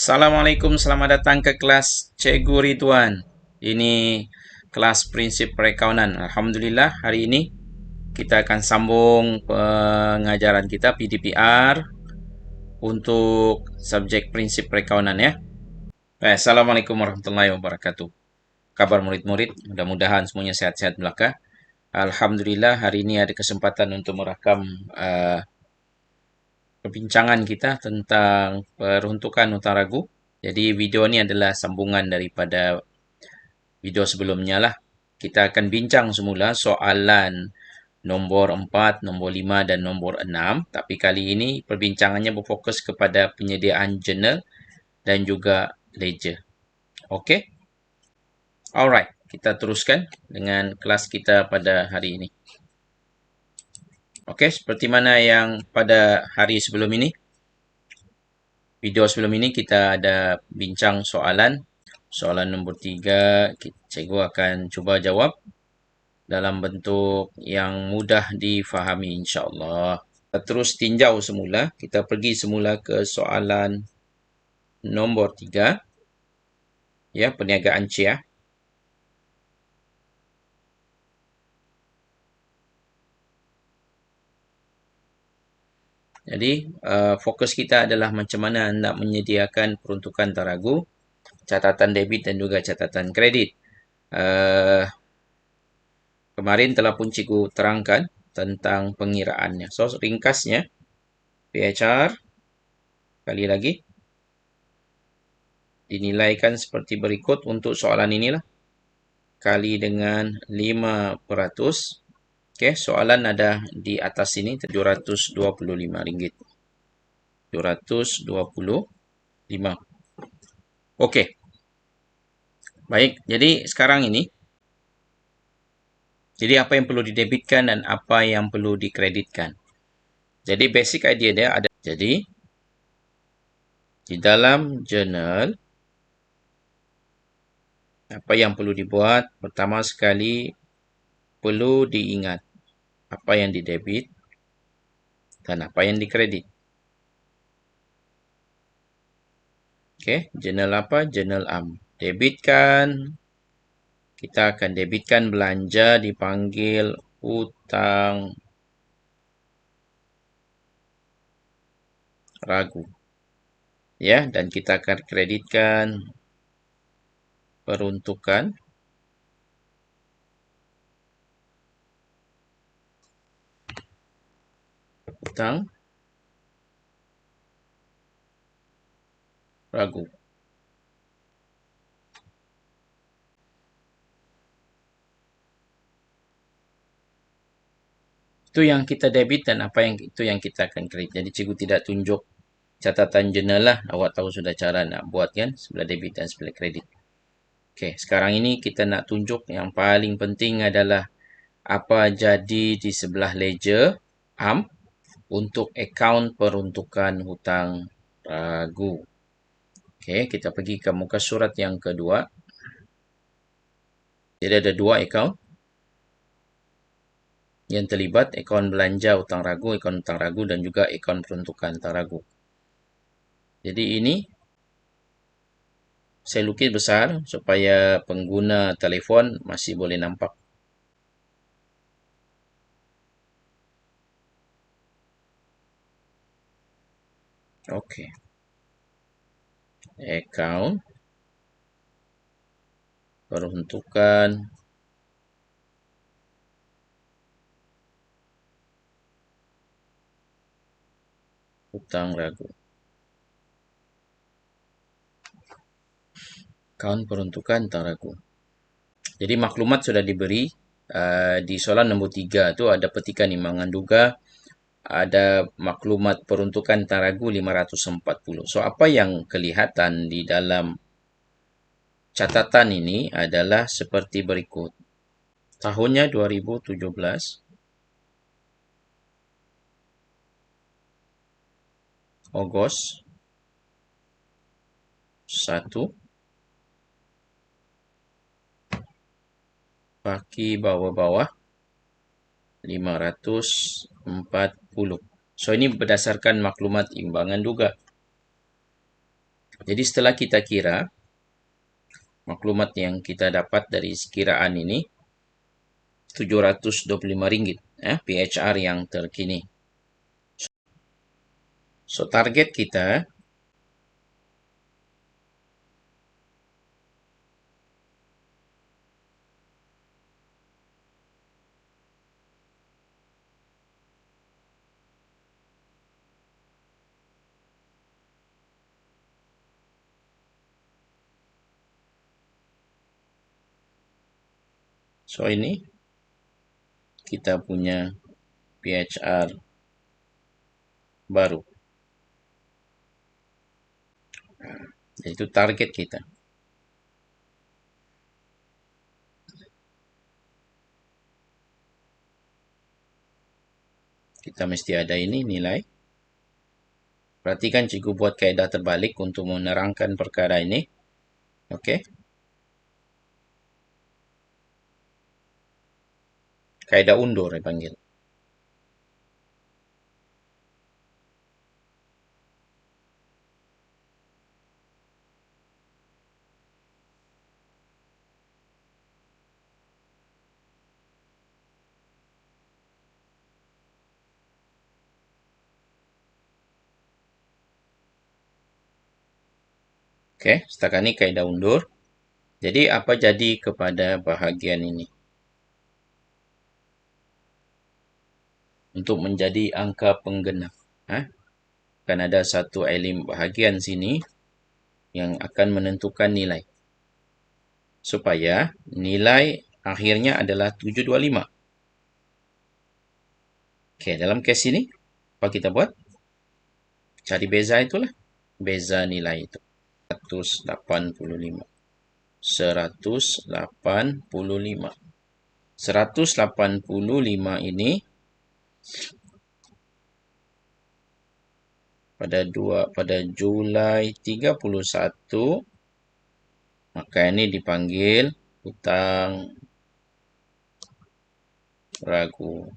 Assalamualaikum, selamat datang ke kelas Cikgu Ridwan. Ini kelas prinsip perakaunan. Alhamdulillah, hari ini kita akan sambung pengajaran kita PDPR untuk subjek prinsip perakaunan ya. Assalamualaikum warahmatullahi wabarakatuh. Kabar murid-murid, mudah-mudahan semuanya sehat-sehat belaka. Alhamdulillah, hari ini ada kesempatan untuk merakam perbincangan kita tentang peruntukan hutang ragu. Jadi video ini adalah sambungan daripada video sebelumnya lah. Kita akan bincang semula soalan nombor 4, nombor 5 dan nombor 6. Tapi kali ini perbincangannya berfokus kepada penyediaan jurnal dan juga ledger. Okey? Alright, kita teruskan dengan kelas kita pada hari ini. Okey, seperti mana yang pada hari sebelum ini. Video sebelum ini kita ada bincang soalan. Soalan nombor 3, cikgu akan cuba jawab dalam bentuk yang mudah difahami insya-Allah. Kita terus tinjau semula. Kita pergi semula ke soalan nombor 3. Ya, perniagaan C ya. Jadi, fokus kita adalah macam mana nak menyediakan peruntukan taragu, catatan debit dan juga catatan kredit. Kemarin telah pun cikgu terangkan tentang pengiraannya. So, ringkasnya, PHR, kali lagi, dinilaikan seperti berikut untuk soalan inilah. Kali dengan 5%. Okey, soalan ada di atas sini, RM725. 725. Okey. Baik, jadi sekarang ini, jadi apa yang perlu didebitkan dan apa yang perlu dikreditkan. Jadi basic idea dia ada. Jadi, di dalam jurnal, apa yang perlu dibuat? Pertama sekali, perlu diingat apa yang didebit dan apa yang dikredit. Okey, jurnal apa? Jurnal am. Debitkan, kita akan debitkan belanja dipanggil hutang ragu. Ya, dan kita akan kreditkan peruntukan hutang ragu. Itu yang kita debit dan apa yang itu yang kita akan kredit. Jadi cikgu tidak tunjuk catatan jurnal lah. Awak tahu sudah cara nak buat kan, sebelah debit dan sebelah kredit. Okey, sekarang ini kita nak tunjuk yang paling penting adalah apa jadi di sebelah ledger am untuk akaun peruntukan hutang ragu. Okey, kita pergi ke muka surat yang kedua. Jadi ada dua akaun yang terlibat, akaun belanja hutang ragu, akaun hutang ragu dan juga akaun peruntukan hutang ragu. Jadi ini saya lukis besar supaya pengguna telefon masih boleh nampak. Okey. Akaun peruntukan hutang ragu. Akaun peruntukan hutang ragu. Jadi maklumat sudah diberi di soalan nombor 3 tu ada petikan imbangan duga, ada maklumat peruntukan hutang ragu 540. So apa yang kelihatan di dalam catatan ini adalah seperti berikut. Tahunnya 2017. Ogos 1. Baki bawah-bawah 540. So ini berdasarkan maklumat imbangan duga. Jadi setelah kita kira, maklumat yang kita dapat dari sekiraan ini, Rp725, PHR yang terkini. So, target kita, so ini kita punya PHR baru. Itu target kita. Kita mesti ada ini nilai. Perhatikan cikgu buat kaedah terbalik untuk menerangkan perkara ini. Oke. Kaedah undur dipanggil. Oke, setakat ini kaedah undur. Jadi apa jadi kepada bahagian ini? Untuk menjadi angka penggenap. Akan ada satu elemen bahagian sini yang akan menentukan nilai. Supaya nilai akhirnya adalah 725. Oke, dalam case ini, apa kita buat? Cari beza itulah. Beza nilai itu. 185. 185. 185 ini pada Julai 31, maka ini dipanggil hutang ragu.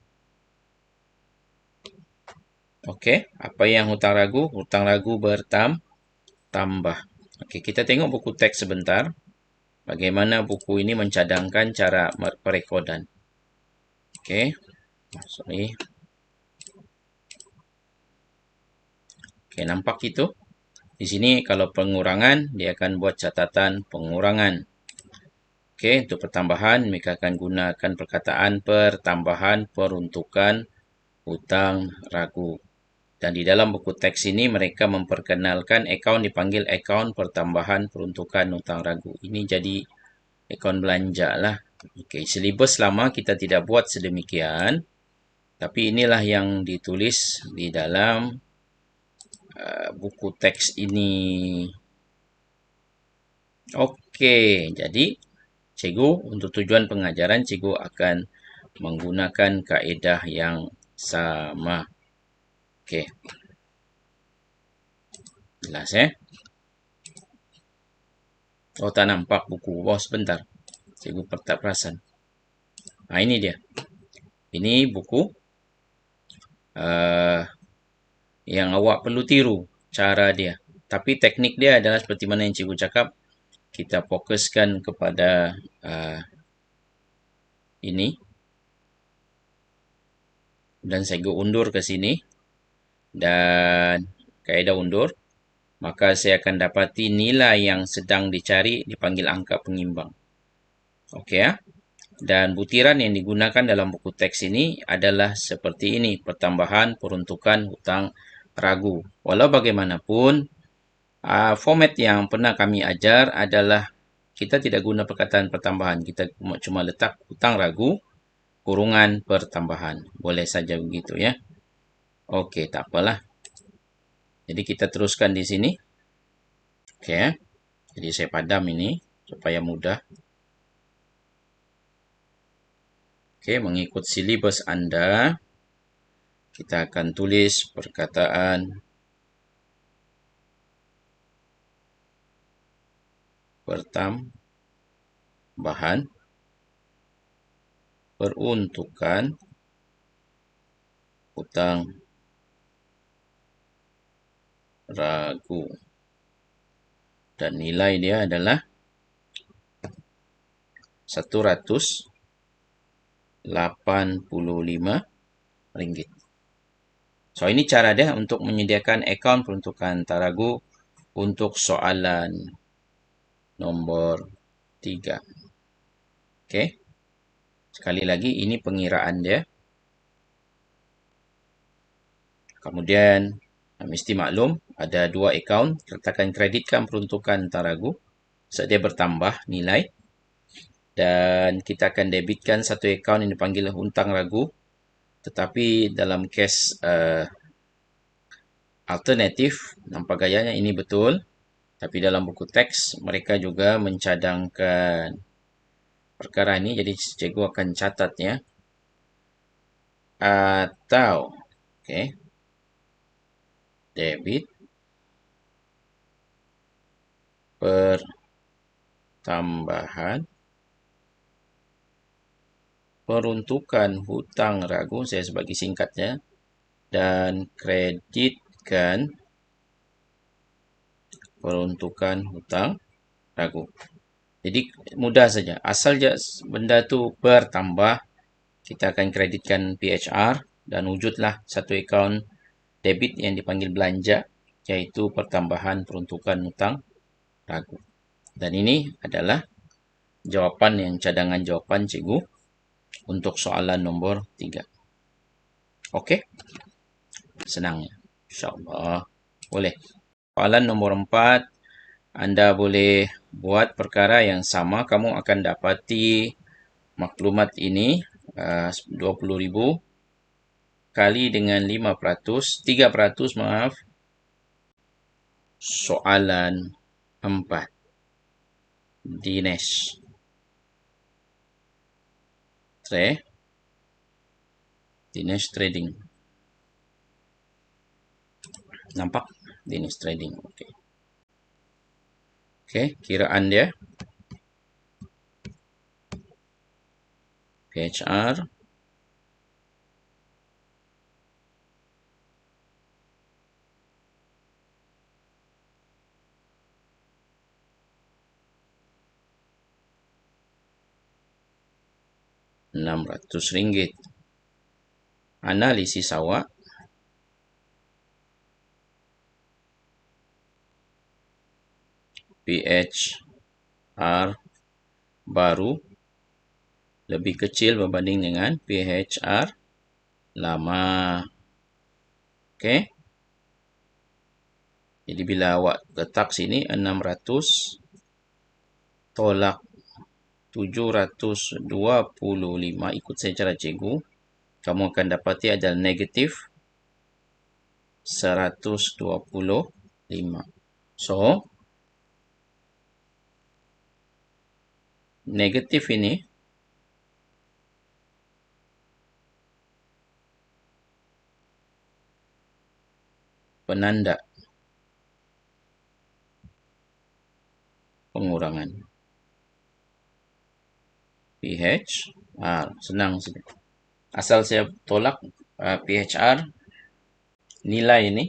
Oke, apa yang hutang ragu? Hutang ragu bertambah. Oke, kita tengok buku teks sebentar. Bagaimana buku ini mencadangkan cara perekodan. Oke, sorry. Oke, nampak itu? Di sini kalau pengurangan, dia akan buat catatan pengurangan. Oke, untuk pertambahan, mereka akan gunakan perkataan pertambahan peruntukan hutang ragu. Dan di dalam buku teks ini, mereka memperkenalkan akaun dipanggil akaun pertambahan peruntukan hutang ragu. Ini jadi akaun belanja lah. Oke, silibus lama kita tidak buat sedemikian. Tapi inilah yang ditulis di dalam buku teks ini. Oke, jadi cikgu untuk tujuan pengajaran cikgu akan menggunakan kaedah yang sama. Oke. Jelas ya? Oh, tak nampak buku. Oh, sebentar. Cikgu tak perasan. Nah, ini dia. Ini buku yang awak perlu tiru cara dia. Tapi teknik dia adalah seperti mana yang cikgu cakap. Kita fokuskan kepada ini. Dan saya undur ke sini. Dan kaedah undur. Maka saya akan dapati nilai yang sedang dicari dipanggil angka pengimbang. Oke ya. Dan butiran yang digunakan dalam buku teks ini adalah seperti ini. Pertambahan peruntukan hutang ragu. Walau bagaimanapun, format yang pernah kami ajar adalah kita tidak guna perkataan pertambahan. Kita cuma letak hutang ragu, kurungan pertambahan. Boleh saja begitu ya. Oke, tak apalah. Jadi kita teruskan di sini. Oke ya. Jadi saya padam ini supaya mudah. Oke, mengikut silibus Anda, kita akan tulis perkataan pertambahan peruntukan hutang ragu. dan nilai dia adalah Rp185. So, ini cara dia untuk menyediakan akaun peruntukan Taragu untuk soalan nombor 3. Okey. Sekali lagi, ini pengiraan dia. Kemudian, mesti maklum, ada 2 akaun. Kita akan kreditkan peruntukan Taragu. Dia bertambah nilai. Dan kita akan debitkan satu akaun yang dipanggil hutang ragu. Tetapi dalam kes alternatif, nampak gayanya ini betul. Tapi dalam buku teks, mereka juga mencadangkan perkara ini. Jadi, cikgu akan catatnya. Atau, okay, debit pertambahan peruntukan hutang ragu, saya sebagai singkatnya, dan kreditkan peruntukan hutang ragu. Jadi mudah saja. Asal benda tu bertambah, kita akan kreditkan PHR dan wujudlah satu akaun debit yang dipanggil belanja, iaitu pertambahan peruntukan hutang ragu. Dan ini adalah jawapan yang cadangan jawapan cikgu untuk soalan nombor 3. Okey? Senangnya. InsyaAllah. Boleh. Soalan nombor 4. Anda boleh buat perkara yang sama. Kamu akan dapati maklumat ini 20,000 kali dengan 5%, 3%, maaf. Soalan 4. Dinesh. Dinesh Trading. Nampak? Dinesh Trading. Okey. Okey, kiraan dia. PHR. RM600. Analisis awak. PHR baru lebih kecil berbanding dengan PHR lama. Okey. Jadi bila awak letak sini 600 tolak 725 ikut saya cara cikgu, kamu akan dapati adalah negatif 125. So, negatif ini penanda pengurangan. PHR. Senang saja. Asal saya tolak PHR, nilai ini.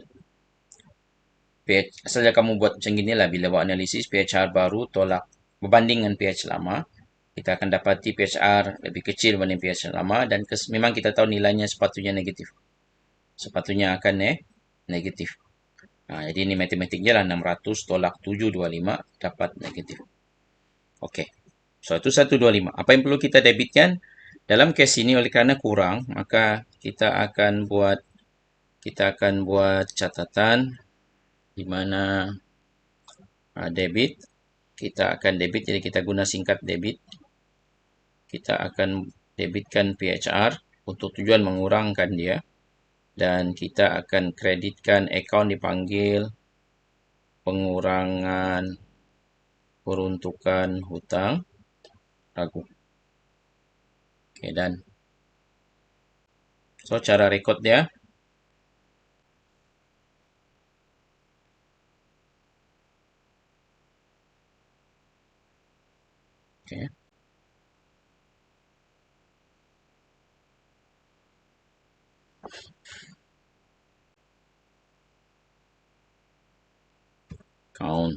Saja kamu buat macam gini lah. Bila buat analisis, PHR baru tolak berbanding dengan PH lama. Kita akan dapati PHR lebih kecil berbanding PH lama. Dan memang kita tahu nilainya sepatutnya negatif. Sepatutnya akan negatif. Jadi ini matematik je lah. 600 tolak 725 dapat negatif. Okey. So, itu 125. Apa yang perlu kita debitkan? Dalam kes ini oleh kerana kurang, maka kita akan buat catatan di mana debit. Kita akan debit, jadi kita guna singkat debit. Kita akan debitkan PHR untuk tujuan mengurangkan dia. Dan kita akan kreditkan akaun dipanggil pengurangan peruntukan hutang ragu. Okey, dan so cara rekod dia. Okey. Count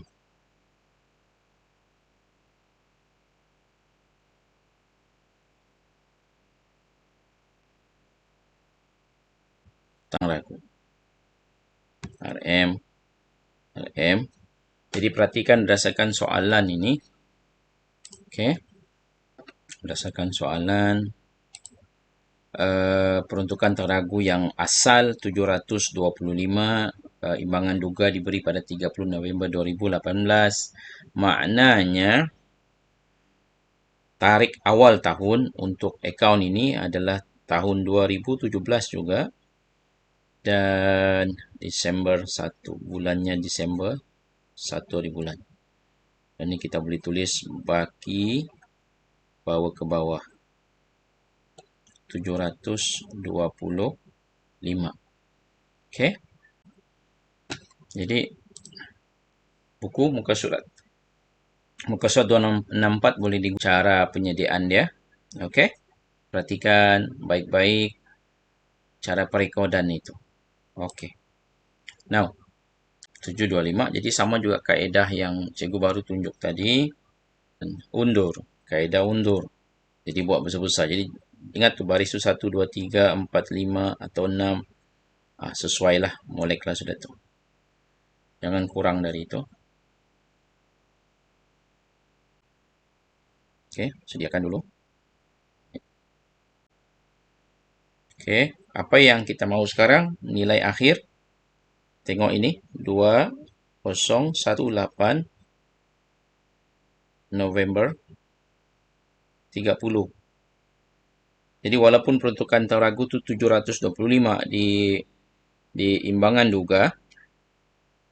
Tang ragu. RM, RM. Jadi perhatikan berdasarkan soalan ini. Okey. Berdasarkan soalan peruntukan teragu yang asal 725, imbangan duga diberi pada 30 November 2018. Maknanya tarik awal tahun untuk akaun ini adalah tahun 2017 juga, dan Desember 1, bulannya Desember 1 hari bulan. Dan ini kita boleh tulis baki bawa ke bawah 725. Okey. Jadi buku muka surat 264 boleh digunakan cara penyediaan dia. Okey. Perhatikan baik-baik cara perekodan itu. Okey. Now 725, jadi sama juga kaedah yang cikgu baru tunjuk tadi. Undur, kaedah undur. Jadi buat besar-besar. Jadi ingat tu baris tu 1, 2, 3, 4, 5 atau 6. Sesuailah molek lah sudah tu. Jangan kurang dari itu. Okey, sediakan dulu. Okey, apa yang kita mahu sekarang? Nilai akhir. Tengok ini, 2018 November 30. Jadi walaupun peruntukan teragu tu 725 di imbangan duga,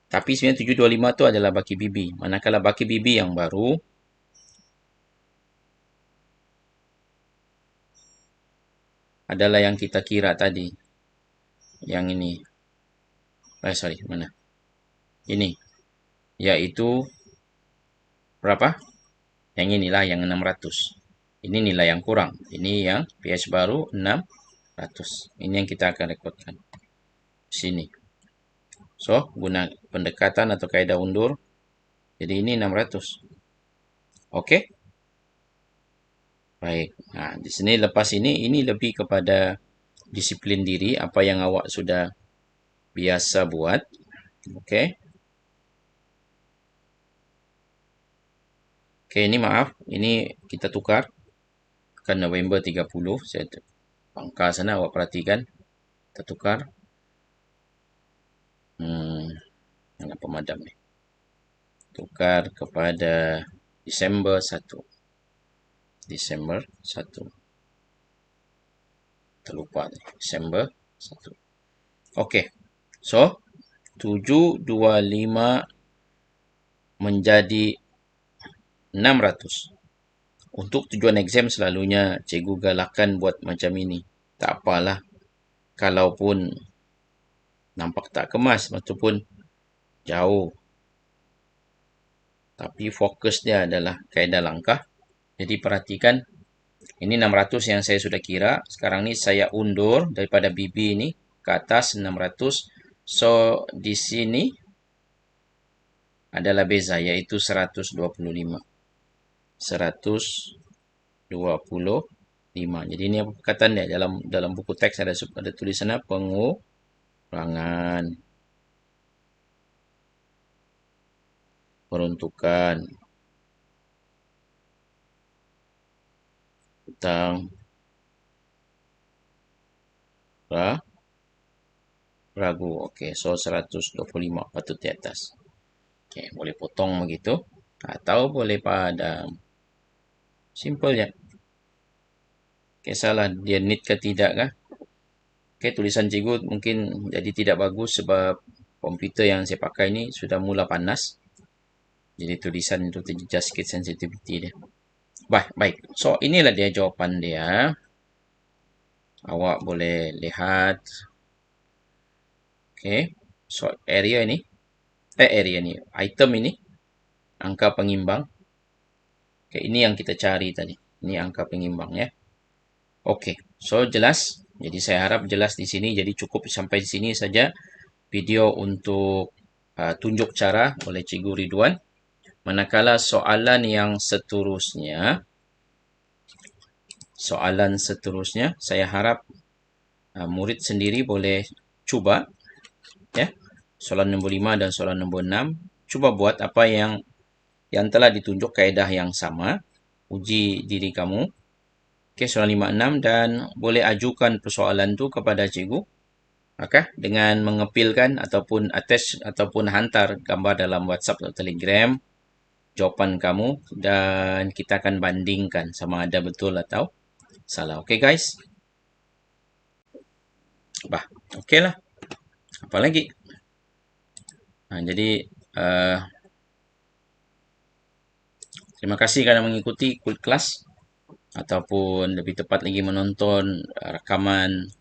tapi sebenarnya 725 tu adalah baki bibi. Manakala baki bibi yang baru adalah yang kita kira tadi. Yang ini. Sorry, mana? Ini. Yaitu berapa? Yang inilah yang 600. Ini nilai yang kurang. Ini yang PH baru 600. Ini yang kita akan rekodkan. Sini. So, guna pendekatan atau kaedah undur. Jadi ini 600. Okey? Baik. Nah, di sini lepas ini lebih kepada disiplin diri, apa yang awak sudah biasa buat. Okey? Okey, ini maaf. Ini kita tukar. Kan November 30. Saya pangkal sana, awak perhatikan. Kita tukar. Mana pemadam ni? Tukar kepada Desember 1. Desember 1. Terlupa ni. Desember 1. Okey. So, 725 menjadi 600. Untuk tujuan exam selalunya cikgu galakkan buat macam ini. Tak apalah. Kalaupun nampak tak kemas ataupun jauh. Tapi fokus dia adalah kaedah langkah. Jadi perhatikan. Ini 600 yang saya sudah kira. Sekarang ni saya undur daripada BB ini ke atas 600. So, di sini adalah beza, yaitu 125. 125. Jadi ini apa perkataan dia? Dalam buku teks ada tulisannya pengurangan. Peruntukan hutang ragu. Okey, so 125 patut di atas. Okey, boleh potong begitu atau boleh padam. Simple je. Kisahlah dia need ke tidak kah? Okey, tulisan cikgu mungkin jadi tidak bagus sebab komputer yang saya pakai ni sudah mula panas. Jadi tulisan itu terjejas sikit sensitivity dia. Baik. So, inilah dia jawapan dia. Awak boleh lihat. Okey. So, area ni. Item ini. Angka pengimbang. Okey, ini yang kita cari tadi. Ini angka pengimbang ya. Okey. So, jelas. Jadi, saya harap jelas di sini. Jadi, cukup sampai di sini saja video untuk tunjuk cara oleh Cikgu Ridwan. Manakala soalan yang seterusnya, saya harap murid sendiri boleh cuba ya, soalan nombor 5 dan soalan nombor 6, cuba buat apa yang telah ditunjuk kaedah yang sama, uji diri kamu. Okey, soalan 5, 6 dan boleh ajukan persoalan tu kepada cikgu. Okey, dengan mengepilkan ataupun attach ataupun hantar gambar dalam WhatsApp atau Telegram jawapan kamu dan kita akan bandingkan sama ada betul atau salah. Okey guys? Okeylah. Apa lagi? Jadi terima kasih kerana mengikuti kelas ataupun lebih tepat lagi menonton rakaman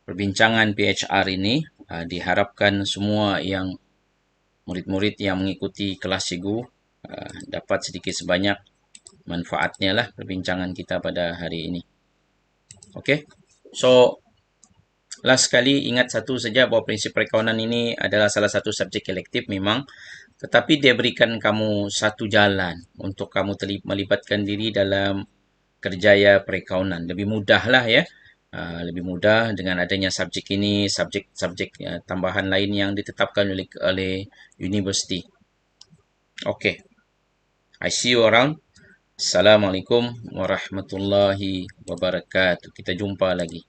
perbincangan PHR ini. Diharapkan semua yang murid-murid yang mengikuti kelas cikgu dapat sedikit sebanyak manfaatnya lah perbincangan kita pada hari ini. Okey. So last sekali ingat satu saja bahawa prinsip perakawanan ini adalah salah satu subjek elektif memang, tetapi dia berikan kamu satu jalan untuk kamu melibatkan diri dalam kerjaya perakawanan. Lebih mudah lah ya. Lebih mudah dengan adanya subjek ini, subjek tambahan lain yang ditetapkan oleh universiti. Okay, I see you around. Assalamualaikum warahmatullahi wabarakatuh. Kita jumpa lagi.